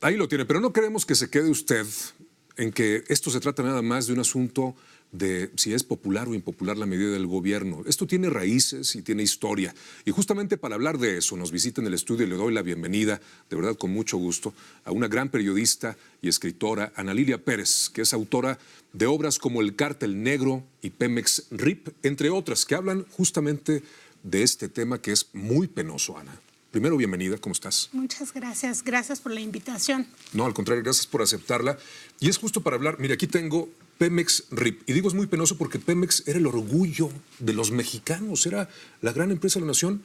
Ahí lo tiene, pero no queremos que se quede usted en que esto se trata nada más de un asunto de si es popular o impopular la medida del gobierno. Esto tiene raíces y tiene historia. Y justamente para hablar de eso nos visita en el estudio y le doy la bienvenida, de verdad con mucho gusto, a una gran periodista y escritora, Ana Lilia Pérez, que es autora de obras como El Cártel Negro y Pemex RIP, entre otras, que hablan justamente de este tema que es muy penoso, Ana. Primero, bienvenida, ¿cómo estás? Muchas gracias, gracias por la invitación. No, al contrario, gracias por aceptarla. Y es justo para hablar, mira, aquí tengo Pemex RIP. Y digo es muy penoso porque Pemex era el orgullo de los mexicanos, era la gran empresa de la nación.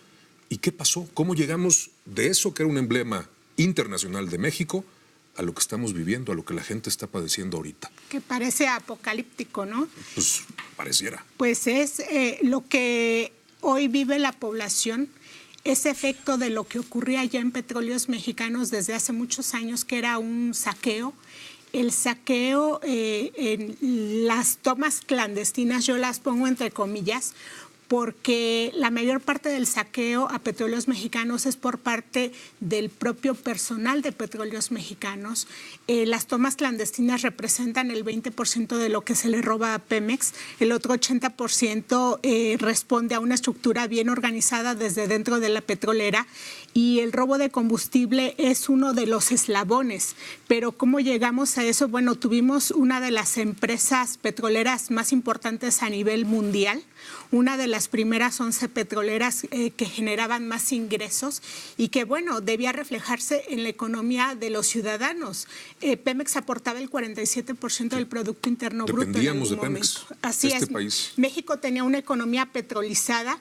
¿Y qué pasó? ¿Cómo llegamos de eso, que era un emblema internacional de México, a lo que estamos viviendo, a lo que la gente está padeciendo ahorita? Que parece apocalíptico, ¿no? Pues pareciera. Pues es lo que hoy vive la población. Ese efecto de lo que ocurría ya en Petróleos Mexicanos desde hace muchos años, que era un saqueo. El saqueo en las tomas clandestinas, yo las pongo entre comillas, porque la mayor parte del saqueo a Petróleos Mexicanos es por parte del propio personal de Petróleos Mexicanos. Las tomas clandestinas representan el 20% de lo que se le roba a Pemex. El otro 80% responde a una estructura bien organizada desde dentro de la petrolera, y el robo de combustible es uno de los eslabones. Pero ¿cómo llegamos a eso? Bueno, tuvimos una de las empresas petroleras más importantes a nivel mundial, una de las primeras 11 petroleras que generaban más ingresos y que, bueno, debía reflejarse en la economía de los ciudadanos. Pemex aportaba el 47% del Producto Interno Bruto. Dependíamos de Pemex. Así es. País. México tenía una economía petrolizada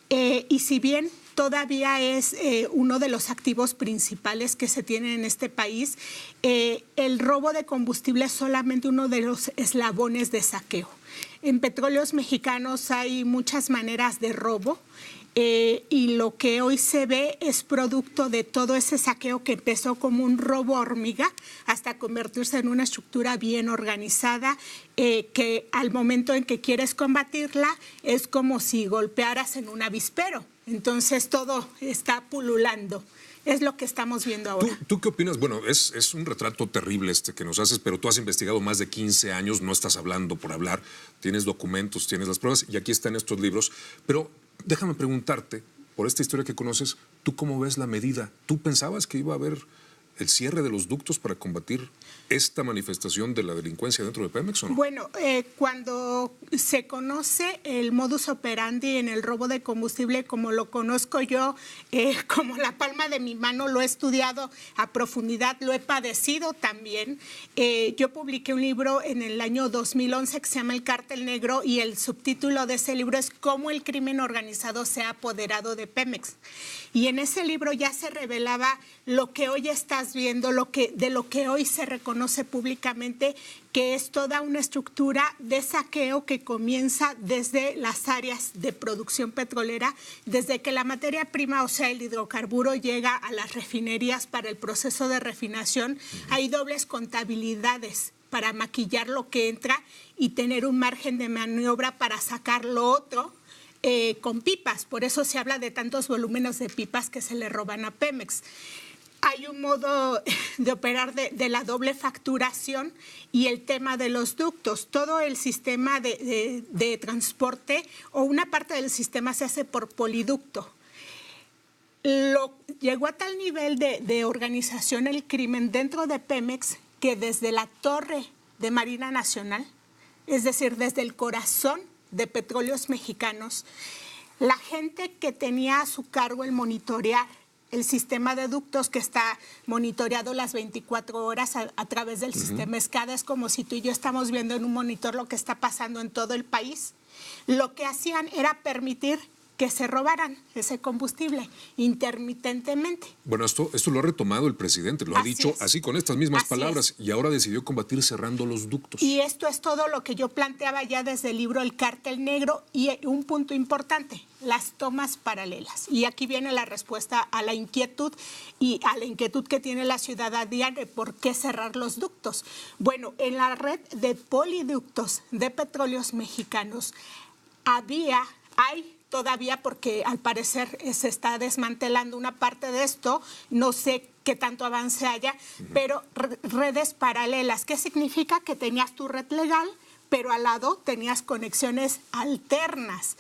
y si bien todavía es uno de los activos principales que se tienen en este país, el robo de combustible es solamente uno de los eslabones de saqueo. En Petróleos Mexicanos hay muchas maneras de robo y lo que hoy se ve es producto de todo ese saqueo que empezó como un robo hormiga hasta convertirse en una estructura bien organizada que al momento en que quieres combatirla es como si golpearas en un avispero. Entonces todo está pululando. Es lo que estamos viendo ahora. ¿Tú qué opinas? Bueno, es un retrato terrible este que nos haces, pero tú has investigado más de 15 años, no estás hablando por hablar, tienes documentos, tienes las pruebas y aquí están estos libros. Pero déjame preguntarte, por esta historia que conoces, ¿tú cómo ves la medida? ¿Tú pensabas que iba a haber el cierre de los ductos para combatir esta manifestación de la delincuencia dentro de Pemex o no? Bueno, cuando se conoce el modus operandi en el robo de combustible, como lo conozco yo, como la palma de mi mano, lo he estudiado a profundidad, lo he padecido también. Yo publiqué un libro en el año 2011 que se llama El Cártel Negro y el subtítulo de ese libro es Cómo el crimen organizado se ha apoderado de Pemex. Y en ese libro ya se revelaba lo que hoy estás viendo, de lo que hoy se reconoce públicamente, que es toda una estructura de saqueo que comienza desde las áreas de producción petrolera, desde que la materia prima, o sea, el hidrocarburo, llega a las refinerías para el proceso de refinación. Hay dobles contabilidades para maquillar lo que entra y tener un margen de maniobra para sacar lo otro. Con pipas, por eso se habla de tantos volúmenes de pipas que se le roban a Pemex. Hay un modo de operar de la doble facturación y el tema de los ductos. Todo el sistema de transporte o una parte del sistema se hace por poliducto. Llegó a tal nivel de organización el crimen dentro de Pemex que desde la torre de Marina Nacional, es decir, desde el corazón de Petróleos Mexicanos, la gente que tenía a su cargo el monitorear el sistema de ductos que está monitoreado las 24 horas a través del sistema SCADA, es como si tú y yo estamos viendo en un monitor lo que está pasando en todo el país. Lo que hacían era permitir que se robaran ese combustible intermitentemente. Bueno, esto lo ha retomado el presidente, lo ha dicho así con estas mismas palabras y ahora decidió combatir cerrando los ductos. Y esto es todo lo que yo planteaba ya desde el libro El Cártel Negro y un punto importante, las tomas paralelas. Y aquí viene la respuesta a la inquietud y a la inquietud que tiene la ciudadanía de por qué cerrar los ductos. Bueno, en la red de poliductos de Petróleos Mexicanos hay todavía porque al parecer se está desmantelando una parte de esto, no sé qué tanto avance haya, pero redes paralelas. ¿Qué significa? Que tenías tu red legal, pero al lado tenías conexiones alternas.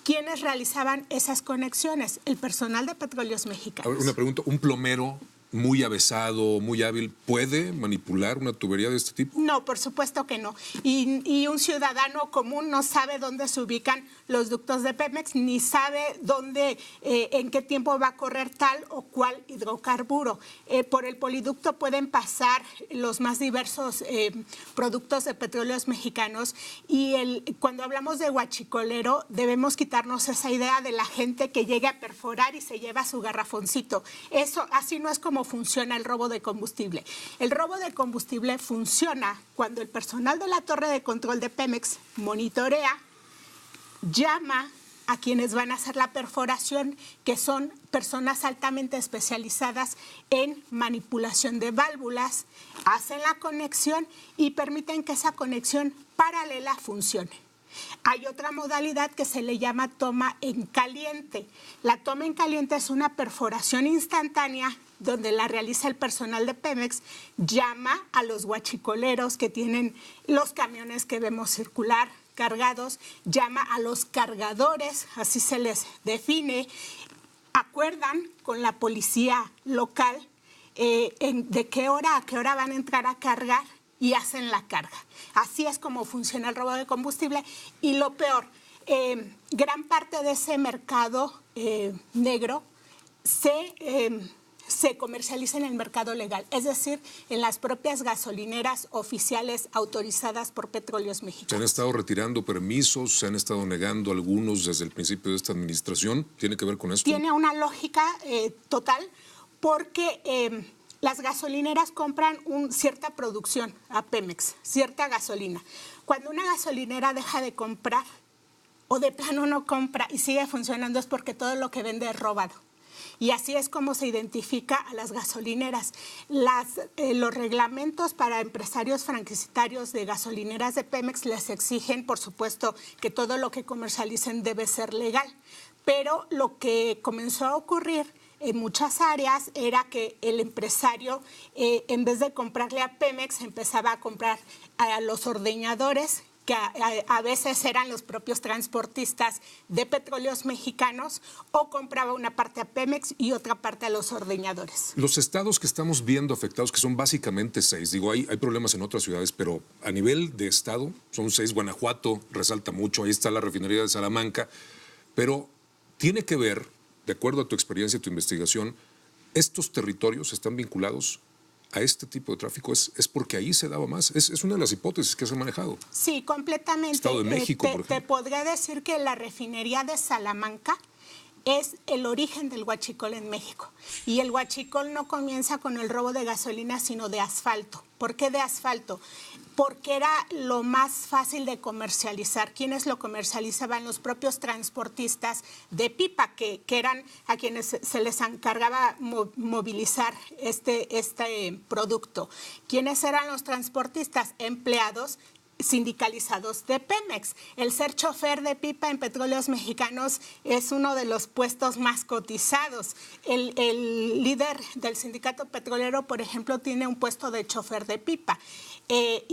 ¿Quiénes realizaban esas conexiones? El personal de Petróleos Mexicanos. A ver, una pregunta, ¿un plomero muy avesado, muy hábil, puede manipular una tubería de este tipo? No, por supuesto que no. Y un ciudadano común no sabe dónde se ubican los ductos de Pemex, ni sabe dónde, en qué tiempo va a correr tal o cual hidrocarburo. Por el poliducto pueden pasar los más diversos productos de Petróleos Mexicanos y cuando hablamos de huachicolero debemos quitarnos esa idea de la gente que llega a perforar y se lleva su garrafoncito. Eso así no es como funciona el robo de combustible. El robo de combustible funciona cuando el personal de la torre de control de Pemex monitorea, llama a quienes van a hacer la perforación, que son personas altamente especializadas en manipulación de válvulas, hacen la conexión y permiten que esa conexión paralela funcione. Hay otra modalidad que se le llama toma en caliente. La toma en caliente es una perforación instantánea donde la realiza el personal de Pemex, llama a los huachicoleros que tienen los camiones que vemos circular cargados, llama a los cargadores, así se les define, acuerdan con la policía local de qué hora a qué hora van a entrar a cargar y hacen la carga. Así es como funciona el robo de combustible y lo peor, gran parte de ese mercado negro se comercializa en el mercado legal, es decir, en las propias gasolineras oficiales autorizadas por Petróleos Mexicanos. ¿Se han estado retirando permisos? ¿Se han estado negando algunos desde el principio de esta administración? ¿Tiene que ver con esto? Tiene una lógica total porque las gasolineras compran cierta producción a Pemex, cierta gasolina. Cuando una gasolinera deja de comprar o de plano no compra y sigue funcionando es porque todo lo que vende es robado. Y así es como se identifica a las gasolineras. Los reglamentos para empresarios franquiciatarios de gasolineras de Pemex les exigen, por supuesto, que todo lo que comercialicen debe ser legal. Pero lo que comenzó a ocurrir en muchas áreas era que el empresario, en vez de comprarle a Pemex, empezaba a comprar a los ordeñadores, que a veces eran los propios transportistas de Petróleos Mexicanos, o compraba una parte a Pemex y otra parte a los ordeñadores. Los estados que estamos viendo afectados, que son básicamente 6, digo, hay problemas en otras ciudades, pero a nivel de estado son 6. Guanajuato resalta mucho, ahí está la refinería de Salamanca, pero tiene que ver, de acuerdo a tu experiencia y tu investigación, ¿estos territorios están vinculados a este tipo de tráfico? ¿Es porque ahí se daba más? Es una de las hipótesis que se ha manejado. Sí, completamente. Estado de México, por ejemplo. Te podría decir que la refinería de Salamanca es el origen del huachicol en México. Y el huachicol no comienza con el robo de gasolina, sino de asfalto. ¿Por qué de asfalto? Porque era lo más fácil de comercializar. ¿Quiénes lo comercializaban? Los propios transportistas de pipa, que eran a quienes se les encargaba movilizar este producto. ¿Quiénes eran los transportistas? Empleados sindicalizados de Pemex. El ser chofer de pipa en Petróleos Mexicanos es uno de los puestos más cotizados. El líder del sindicato petrolero, por ejemplo, tiene un puesto de chofer de pipa. El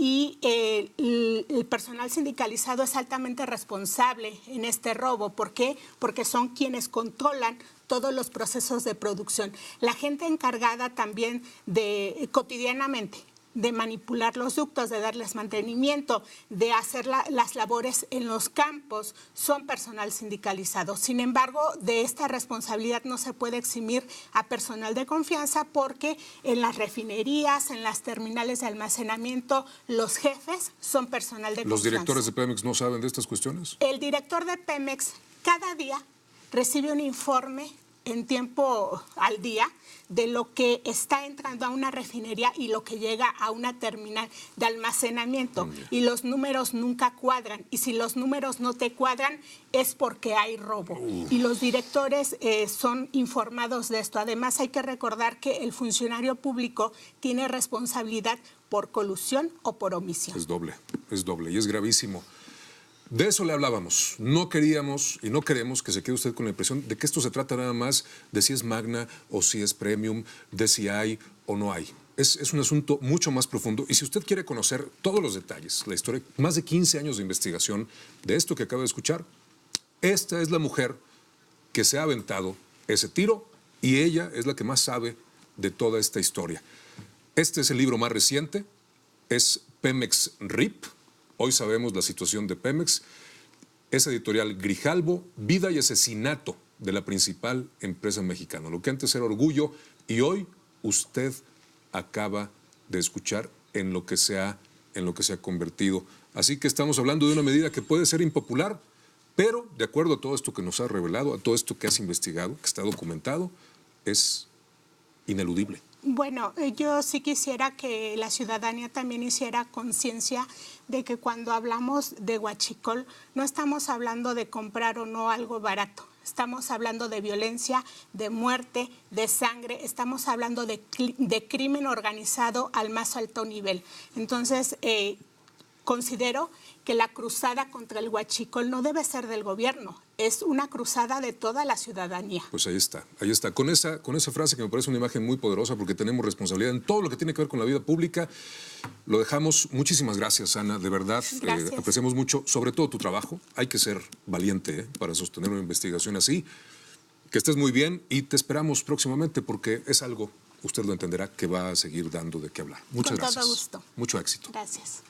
personal sindicalizado es altamente responsable en este robo. ¿Por qué? Porque son quienes controlan todos los procesos de producción. La gente encargada también cotidianamente de manipular los ductos, de darles mantenimiento, de hacer las labores en los campos, son personal sindicalizado. Sin embargo, de esta responsabilidad no se puede eximir a personal de confianza porque en las refinerías, en las terminales de almacenamiento, los jefes son personal de confianza. ¿Los directores de Pemex no saben de estas cuestiones? El director de Pemex cada día recibe un informe en tiempo al día de lo que está entrando a una refinería y lo que llega a una terminal de almacenamiento. Y los números nunca cuadran. Y si los números no te cuadran, es porque hay robo. Y los directores son informados de esto. Además, hay que recordar que el funcionario público tiene responsabilidad por colusión o por omisión. Es doble y es gravísimo. De eso le hablábamos. No queríamos y no queremos que se quede usted con la impresión de que esto se trata nada más de si es magna o si es premium, de si hay o no hay. Es un asunto mucho más profundo y si usted quiere conocer todos los detalles, la historia, más de 15 años de investigación de esto que acaba de escuchar, esta es la mujer que se ha aventado ese tiro y ella es la que más sabe de toda esta historia. Este es el libro más reciente, es Pemex RIP. Hoy sabemos la situación de Pemex. Es editorial Grijalbo, Vida y Asesinato de la principal empresa mexicana. Lo que antes era Orgullo y hoy usted acaba de escuchar en lo que se ha convertido. Así que estamos hablando de una medida que puede ser impopular, pero de acuerdo a todo esto que nos ha revelado, a todo esto que has investigado, que está documentado, es ineludible. Bueno, yo sí quisiera que la ciudadanía también hiciera conciencia de que cuando hablamos de huachicol no estamos hablando de comprar o no algo barato. Estamos hablando de violencia, de muerte, de sangre, estamos hablando de crimen organizado al más alto nivel. Entonces, considero que la cruzada contra el huachicol no debe ser del gobierno, es una cruzada de toda la ciudadanía. Pues ahí está. Con esa frase que me parece una imagen muy poderosa porque tenemos responsabilidad en todo lo que tiene que ver con la vida pública. Lo dejamos. Muchísimas gracias, Ana, de verdad. Apreciamos mucho, sobre todo tu trabajo. Hay que ser valiente para sostener una investigación así. Que estés muy bien y te esperamos próximamente porque es algo, usted lo entenderá, que va a seguir dando de qué hablar. Muchas gracias. Con todo gusto. Mucho éxito. Gracias.